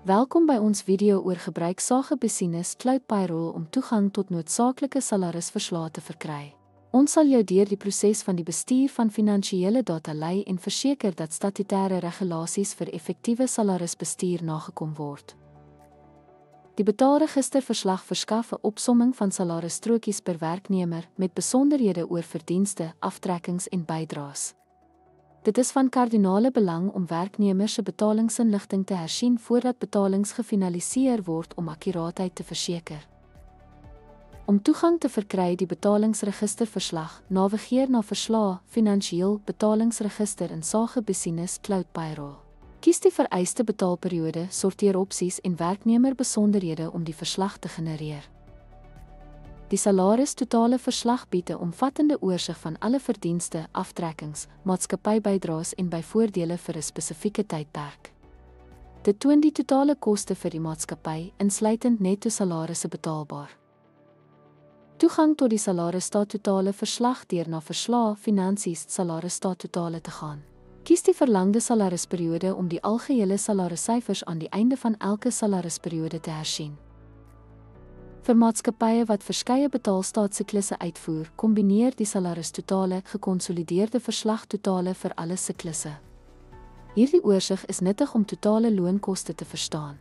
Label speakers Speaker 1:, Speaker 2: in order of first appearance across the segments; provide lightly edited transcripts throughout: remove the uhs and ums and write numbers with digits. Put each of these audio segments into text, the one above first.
Speaker 1: Welkom by ons video oor gebruik Sagebusiness Cloud Payroll om toegang tot noodsaaklike salarisverslae te verkry. Ons sal jou deur die proses van die bestuur van finansiële data lei en verseker dat statutêre regulasies vir effektiewe salarisbestuur nagekom word. Die betaalregisterverslag verskaf 'n opsomming van salarisstrokies per werknemer met besonderhede oor verdienste, aftrekkings en bydraes. Dit is van kardinale belang om werknemers se betalingsinligting te hersien voordat betalings gefinaliseer word om akkuraatheid te verseker. Om toegang te verkry die betalingsregisterverslag, navigeer na verslae, finansiëel betalingsregister in Sagebusiness Cloud Payroll. Kies die vereiste betaalperiode, sorteer opsies en werknemer besonderhede om die verslag te genereer. Die salaris totale verslag bied 'n omvattende oorsig van alle verdienste, aftrekkings, maatskappybydraes en byvoordele vir 'n spesifieke tydperk. Dit toon die totale koste vir die maatskappy, insluitend netto salarisse betaalbaar. Toegang tot die salarisstaat totale verslag deur na verslae, finansies, salarisstaat totale te gaan. Kies die verlangde salarisperiode om die algehele salarissyfers aan die einde van elke salarisperiode te hersien. Vir maatskappye wat verskeie betaalstaatsiklusse uitvoer, kombineer die salaristotale gekonsolideerde verslag totale vir alle siklusse. Hierdie oorsig is nuttig om totale loonkoste te verstaan.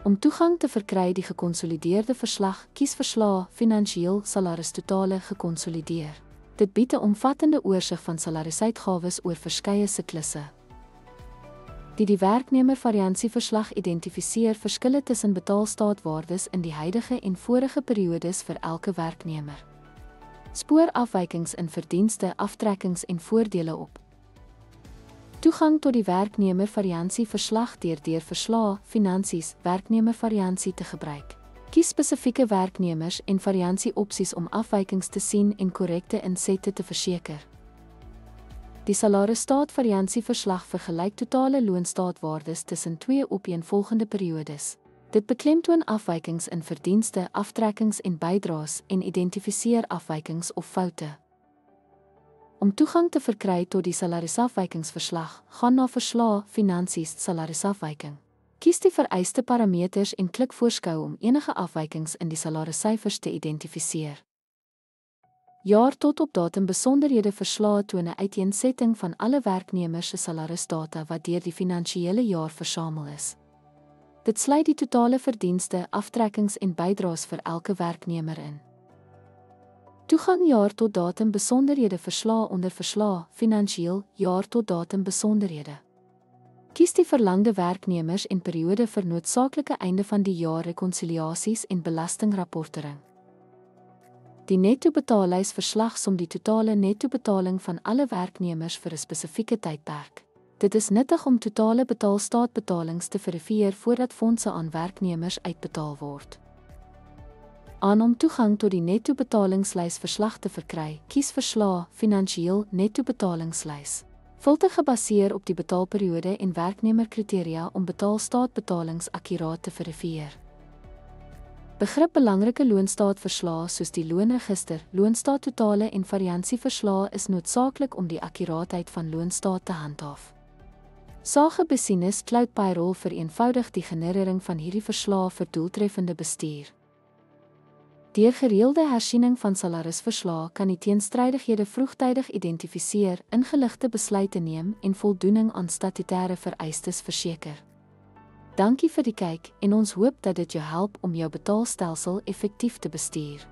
Speaker 1: Om toegang te verkry die gekonsolideerde verslag, kies verslae, finansiëel, salaristotale gekonsolideer. Dit bied 'n omvattende oorsig van salarisuitgawes oor verskeie siklusse. Die werknemer-variansieverslag identifiseer verskille tussen betaalstaatwaardes in die huidige en vorige periodes vir elke werknemer. Spoor afwykings in verdienste, aftrekkings en voordele op. Toegang tot die werknemer-variansieverslag deur verslae, finansies, werknemer-variansie te gebruik. Kies spesifieke werknemers en variansieopsies om afwykings te sien en korrekte insette te verseker. Die salarisstaat-variansieverslag vergelyk totale loonstaatwaardes tussen twee opeenvolgende periodes. Dit beklemtoon afwykings in verdienste, aftrekkings en bydraes en identifiseer afwykings of foute. Om toegang te verkry tot die salarisafwykingsverslag, gaan na verslae, finansies, salarisafwyking. Kies die vereiste parameters en klik voorskou om enige afwykings in die salarissyfers te identifiseer. Jaar tot op datum besonderhede verslae toon 'n uiteensetting van alle werknemers se salarisdata wat deur die finansiële jaar versamel is. Dit sluit die totale verdienste, aftrekkings en bydraes vir elke werknemer in. Toegang jaar tot datum besonderhede verslae onder verslae, finansiëel, jaar tot datum besonderhede. Kies die verlangde werknemers en periode vir noodsaaklike einde van die jaar rekonsiliasies en belastingrapportering. Die netto-betaallysverslag som die totale netto-betaling van alle werknemers vir 'n spesifieke tydperk. Dit is nuttig om totale betaalstaatbetalings te verifieer voordat fondse aan werknemers uitbetaal word. Om toegang tot die netto-betalingslysverslag te verkry, kies verslae, finansiëel, netto-betalingslys. Filter gebaseer op die betaalperiode en werknemerkriteria om betaalstaatbetalings akkuraat te verifieer. Begrip belangrike loonstaatverslae soos die loonregister, loonstaattotale en variansieverslae is noodsaaklik om die akkuraatheid van loonstaat te handhaaf. Sagebusiness Cloud Payroll vereenvoudig die generering van hierdie verslae vir doeltreffende bestuur. Deur gereelde hersiening van salarisverslae kan die teenstrydighede vroegtydig identifiseer, ingeligte besluite neem en voldoening aan statutêre vereistes verseker. Dankie vir die kyk en ons hoop dat dit jou help om jou betaalstelsel effektief te bestuur.